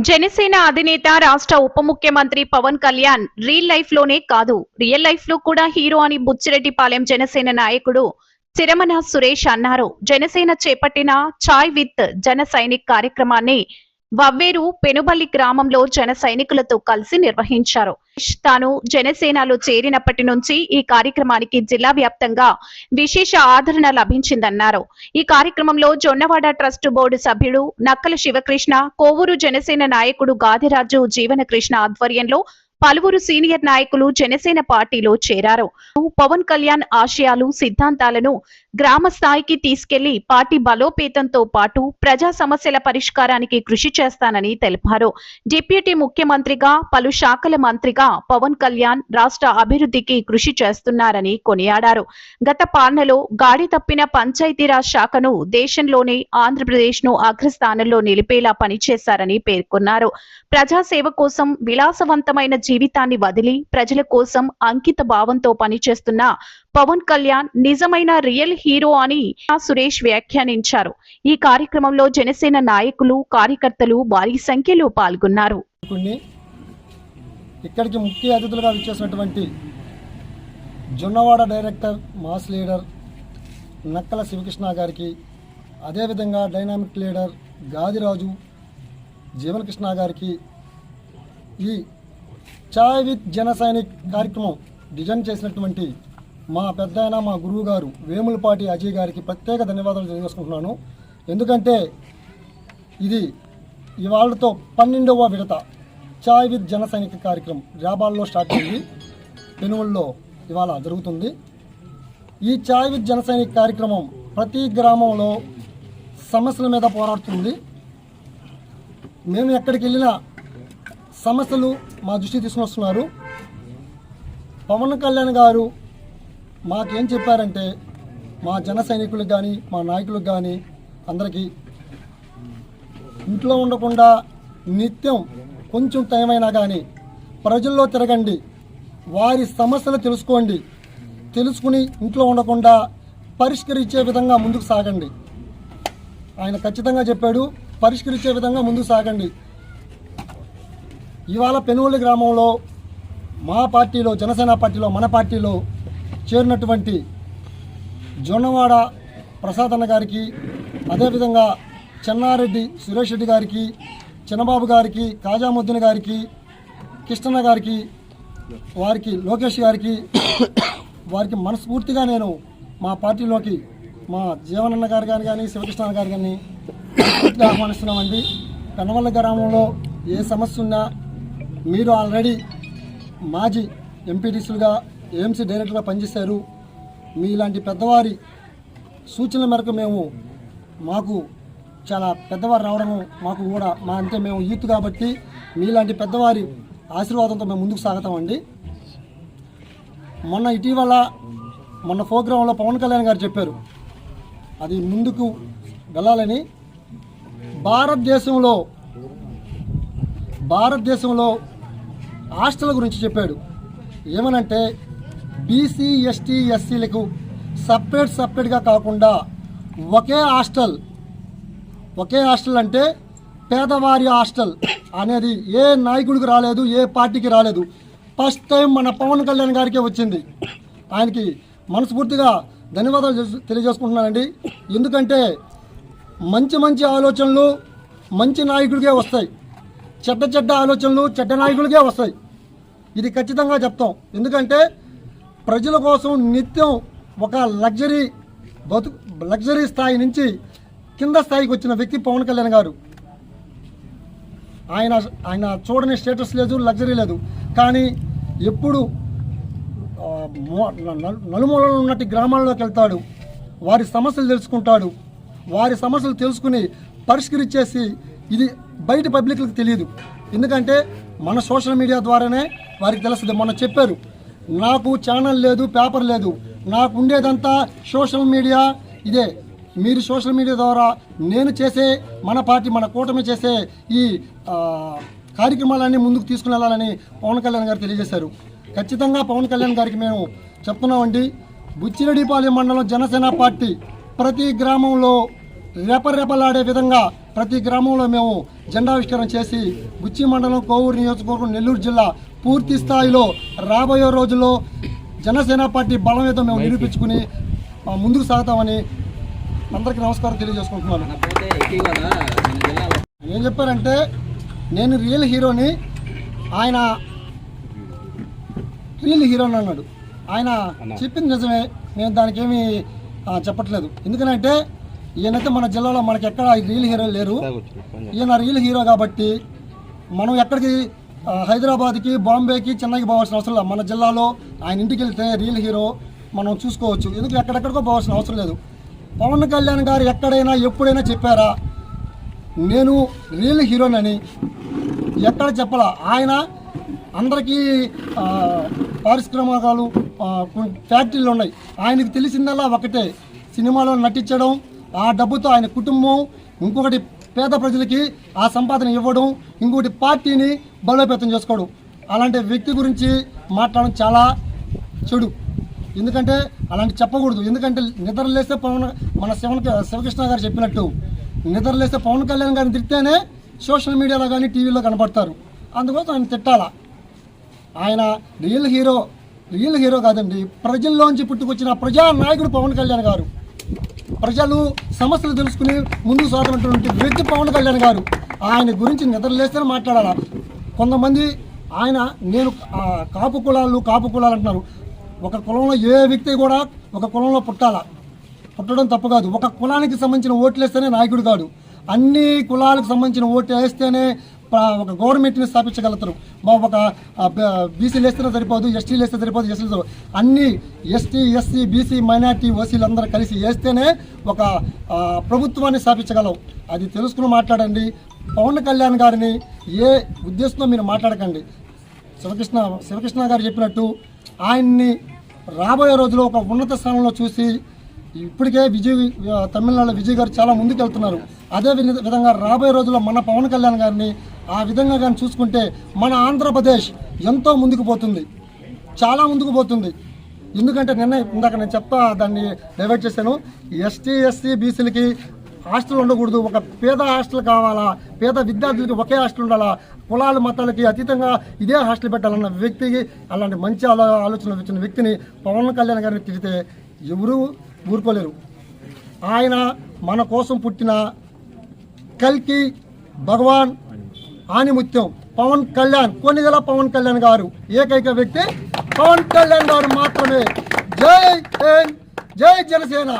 జనసేన అధినేత రాష్ట్ర ఉప ముఖ్యమంత్రి పవన్ కళ్యాణ్ లైఫ్ లోనే కాదు రియల్ లైఫ్ లో కూడా హీరో అని బుచ్చిరెడ్డిపాలెం జనసేన నాయకుడు సిరమన సురేష్ అన్నారు. జనసేన చేపట్టిన చాయ్ విత్ జన సైనిక్ కార్యక్రమాన్ని వవ్వేరు పెనుబల్లి గ్రామంలో జన సైనికులతో కలిసి నిర్వహించారు. తాను జనసేనలో చేరినప్పటి నుంచి ఈ కార్యక్రమానికి జిల్లా వ్యాప్తంగా విశేష ఆదరణ లభించిందన్నారు. ఈ కార్యక్రమంలో జొన్నవాడ ట్రస్ట్ బోర్డు సభ్యుడు నక్కల శివకృష్ణ, కోవూరు జనసేన నాయకుడు గాదిరాజు జీవనకృష్ణ ఆధ్వర్యంలో పలువురు సీనియర్ నాయకులు జనసేన పార్టీలో చేరారు. పవన్ కళ్యాణ్ ఆశయాలు, సిద్ధాంతాలను గ్రామ స్థాయికి తీసుకెళ్లి పార్టీ బలోపేతంతో పాటు ప్రజా సమస్యల పరిష్కారానికి కృషి చేస్తానని తెలిపారు. డిప్యూటీ ముఖ్యమంత్రిగా, పలు శాఖల మంత్రిగా పవన్ కళ్యాణ్ రాష్ట్ర అభివృద్ధికి కృషి చేస్తున్నారని కొనియాడారు. గత పాలనలో గాడి తప్పిన పంచాయతీరాజ్ శాఖను దేశంలోనే ఆంధ్రప్రదేశ్ ను అగ్రస్థానంలో నిలిపేలా పనిచేశారని పేర్కొన్నారు. ప్రజాసేవ కోసం విలాసవంతమైన జీవితాన్ని వదిలి ప్రజల కోసం అంకిత భావంతో పనిచేస్తున్న పవన్ కళ్యాణ్ నిజమైన రియల్ హీరో అని సురేష్ వ్యాఖ్యానించారు. ఈ కార్యక్రమంలో జనసేన నాయకులు, కార్యకర్తలు భారీ సంఖ్యలో పాల్గొన్నారు. ఇక్కడికి ముఖ్య అతిథులుగా విచ్చేసినటువంటి జొన్నవాడ డైరెక్టర్, మాస్ లీడర్ నక్కల శివకృష్ణ గారికి, అదేవిధంగా డైనామిక్ లీడర్ గాదిరాజు జీవనకృష్ణ గారికి, ఈ చాయ్ విత్ జన సైనిక్ కార్యక్రమం డిజైన్ చేసినటువంటి మా పెద్దాయన, మా గురువు గారు వేములపాటి అజయ్ గారికి ప్రత్యేక ధన్యవాదాలు తెలియజేసుకుంటున్నాను. ఎందుకంటే ఇది ఇవాళతో 12వ విడత చాయ్ విత్ జన సైనిక్ కార్యక్రమం రాబాల్లో స్టార్ట్ అయింది, పెనుమల్లో ఇవాళ జరుగుతుంది. ఈ చాయ్ విత్ జన సైనిక్ కార్యక్రమం ప్రతి గ్రామంలో సమస్యల మీద పోరాడుతుంది. మేము ఎక్కడికి వెళ్ళినా సమస్యలు మా దృష్టికి తీసుకుని వస్తున్నారు. పవన్ కళ్యాణ్ గారు మాకేం చెప్పారంటే, మా జన సైనికులకు కానీ, మా నాయకులకు కానీ అందరికీ ఇంట్లో ఉండకుండా నిత్యం కొంచెం టైం అయినా కానీ ప్రజల్లో తిరగండి, వారి సమస్యలు తెలుసుకోండి, తెలుసుకుని ఇంట్లో ఉండకుండా పరిష్కరించే విధంగా ముందుకు సాగండి. ఆయన ఖచ్చితంగా చెప్పాడు, పరిష్కరించే విధంగా ముందుకు సాగండి. ఇవాళ పెనువల్లి గ్రామంలో మా పార్టీలో, జనసేన పార్టీలో, మన పార్టీలో చేరినటువంటి జొన్నవాడ ప్రసాద్ అన్న గారికి, అదేవిధంగా చెన్నారెడ్డి సురేష్ రెడ్డి గారికి, చిన్నబాబు గారికి, కాజాముద్దీన్ గారికి, కృష్ణన్న గారికి, వారికి లోకేష్ గారికి, వారికి మనస్ఫూర్తిగా నేను మా పార్టీలోకి మా జీవనన్న గారు కానీ శివకృష్ణ గారు కానీ ఆహ్వానిస్తున్నామండి. పెనవల్లి గ్రామంలో ఏ సమస్య ఉన్నా మీరు ఆల్రెడీ మాజీ ఎంపీటీసీలుగా, ఏఎంసీ డైరెక్టర్గా పనిచేశారు. మీలాంటి పెద్దవారి సూచనల మేరకు మాకు చాలా పెద్దవారు రావడము, మాకు కూడా మేము యూత్ కాబట్టి మీలాంటి పెద్దవారి ఆశీర్వాదంతో మేము ముందుకు సాగుతామండి. మొన్న ప్రోగ్రాంలో పవన్ కళ్యాణ్ గారు చెప్పారు, అది ముందుకు వెళ్ళాలని. భారతదేశంలో హాస్టల్ గురించి చెప్పాడు. ఏమనంటే బీసీ, ఎస్టీ, ఎస్సీలకు సపరేట్గా కాకుండా ఒకే హాస్టల్ అంటే పేదవారి హాస్టల్ అనేది ఏ నాయకుడికి రాలేదు, ఏ పార్టీకి రాలేదు. ఫస్ట్ టైం మన పవన్ కళ్యాణ్ గారికే వచ్చింది. ఆయనకి మనస్ఫూర్తిగా ధన్యవాదాలు తెలియజేసుకుంటున్నానండి. ఎందుకంటే మంచి ఆలోచనలు మంచి నాయకుడికే వస్తాయి, చెడ్డ ఆలోచనలు చెడ్డ నాయకుడికే వస్తాయి. ఇది ఖచ్చితంగా చెప్తాం. ఎందుకంటే ప్రజల కోసం నిత్యం ఒక లగ్జరీ స్థాయి నుంచి కింద స్థాయికి వచ్చిన వ్యక్తి పవన్ కళ్యాణ్ గారు. ఆయన చూడని స్టేటస్ లేదు, లగ్జరీ లేదు, కానీ ఎప్పుడు నలుమూలలో ఉన్నట్టు గ్రామాల్లోకి వెళ్తాడు, వారి సమస్యలు తెలుసుకుంటాడు, వారి సమస్యలు తెలుసుకుని పరిష్కరించేసి ఇది బయట పబ్లిక్లకు తెలియదు. ఎందుకంటే మన సోషల్ మీడియా ద్వారానే వారికి తెలుస్తుంది. మొన్న చెప్పారు, నాకు ఛానల్ లేదు, పేపర్ లేదు, నాకు ఉండేదంతా సోషల్ మీడియా. ఇదే మీరు సోషల్ మీడియా ద్వారా నేను చేసే, మన పార్టీ, మన కూటమి చేసే ఈ కార్యక్రమాలన్నీ ముందుకు తీసుకుని వెళ్ళాలని పవన్ కళ్యాణ్ గారు తెలియజేశారు. ఖచ్చితంగా పవన్ కళ్యాణ్ గారికి మేము చెప్తున్నామండి. బుచ్చిరెడ్డిపాలెం మండలం జనసేన పార్టీ ప్రతి గ్రామంలో రెపరెపలాడే విధంగా ప్రతి గ్రామంలో మేము జెండావిష్కరణ చేసి గుచ్చి మండలం, కోవూరు నియోజకవర్గం, నెల్లూరు జిల్లా పూర్తి స్థాయిలో రాబోయే రోజుల్లో జనసేన పార్టీ బలం ఏదో మేము నిరూపించుకుని ముందుకు సాగుతామని అందరికీ నమస్కారం తెలియజేసుకుంటున్నాను. ఏం చెప్పారంటే నేను రియల్ హీరోని, ఆయన రియల్ హీరోని అన్నాడు. ఆయన చెప్పింది నిజమే, నేను దానికి ఏమీ చెప్పట్లేదు. ఎందుకనంటే ఈయనైతే మన జిల్లాలో మనకి ఎక్కడ రియల్ హీరో లేరు. ఈయన రియల్ హీరో కాబట్టి మనం ఎక్కడికి హైదరాబాద్కి, బాంబేకి, చెన్నైకి పోవాల్సిన అవసరం లేదు. మన జిల్లాలో ఆయన ఇంటికి వెళ్తే రియల్ హీరో మనం చూసుకోవచ్చు. ఎందుకు ఎక్కడెక్కడికో పోవాల్సిన అవసరం లేదు. పవన్ కళ్యాణ్ గారు ఎక్కడైనా ఎప్పుడైనా చెప్పారా నేను రియల్ హీరోనని? ఎక్కడ చెప్పాలా. ఆయన అందరికీ పారిశ్రామికాలు, ఫ్యాక్టరీలు ఉన్నాయి. ఆయనకు తెలిసిందల్లా ఒకటే, సినిమాలో నటించడం, ఆ డబ్బుతో ఆయన కుటుంబం, ఇంకొకటి పేద ప్రజలకి ఆ సంపాదన ఇవ్వడం, ఇంకొకటి పార్టీని బలోపేతం చేసుకోవడం. అలాంటి వ్యక్తి గురించి మాట్లాడడం చాలా చెడు. ఎందుకంటే అలాంటి చెప్పకూడదు. ఎందుకంటే నిద్రలేస్తే మన శివకృష్ణ గారు చెప్పినట్టు నిద్రలేస్తే పవన్ కళ్యాణ్ గారిని తిడితేనే సోషల్ మీడియాలో కానీ టీవీలో కనపడతారు. అందుకోసం ఆయన తిట్టాల. ఆయన రియల్ హీరో కాదండి, ప్రజల్లోంచి పుట్టుకొచ్చిన ప్రజా నాయకుడు పవన్ కళ్యాణ్ గారు. ప్రజలు సమస్యలు తెలుసుకుని ముందుకు సాగుతున్నటువంటి వ్యక్తి పవన్ కళ్యాణ్ గారు. ఆయన గురించి నిద్రలేస్తేనే మాట్లాడాలా. కొంతమంది నేను కాపు కులాలు అంటున్నారు. ఒక కులంలో ఏ వ్యక్తి కూడా ఒక కులంలో పుట్టడం తప్పు కాదు. ఒక కులానికి సంబంధించిన ఓట్లు వేస్తేనే నాయకుడు కాదు. అన్ని కులాలకు సంబంధించిన ఓట్లు వేస్తేనే ఒక గవర్నమెంట్ని స్థాపించగలుగుతారు. ఒక బీసీలు వేస్తేనే సరిపోదు, ఎస్టీలు వేస్తే సరిపోదు, ఎస్సీలు అన్ని ఎస్టీ, ఎస్సీ, బీసీ, మైనార్టీ, ఓసీలు అందరూ కలిసి వేస్తేనే ఒక ప్రభుత్వాన్ని స్థాపించగలవు. అది తెలుసుకుని మాట్లాడండి. పవన్ కళ్యాణ్ గారిని ఏ ఉద్దేశంతో మీరు మాట్లాడకండి. శివకృష్ణ గారు చెప్పినట్టు ఆయన్ని రాబోయే రోజుల్లో ఒక ఉన్నత స్థానంలో చూసి, ఇప్పటికే తమిళనాడు విజయ్ గారు చాలా ముందుకు వెళ్తున్నారు. అదే విధంగా రాబోయే రోజుల్లో మన పవన్ కళ్యాణ్ గారిని ఆ విధంగా కానీ చూసుకుంటే మన ఆంధ్రప్రదేశ్ ఎంతో ముందుకు పోతుంది, చాలా ముందుకు పోతుంది. ఎందుకంటే ఇందాక నేను దాన్ని డైవర్ట్ చేశాను. ఎస్టీ, ఎస్సీ, బీసీలకి హాస్టల్ ఉండకూడదు. ఒక పేద హాస్టల్ కావాలా, పేద విద్యార్థులకి ఒకే హాస్టల్ ఉండాలా, కులాల మతాలకి అతీతంగా ఇదే హాస్టల్ పెట్టాలన్న వ్యక్తికి, అలాంటి మంచి ఆలోచన వచ్చిన వ్యక్తిని పవన్ కళ్యాణ్ గారిని తిరిగితే ఎవరూ ఊరుకోలేరు. ఆయన మన కోసం పుట్టిన కల్కి భగవాన్ ఆనిముత్యం పవన్ కళ్యాణ్, కొన్నిగల పవన్ కళ్యాణ్ గారు, ఏకైక వ్యక్తి పవన్ కళ్యాణ్ గారు మాత్రమే. జై హింద్, జై జనసేన.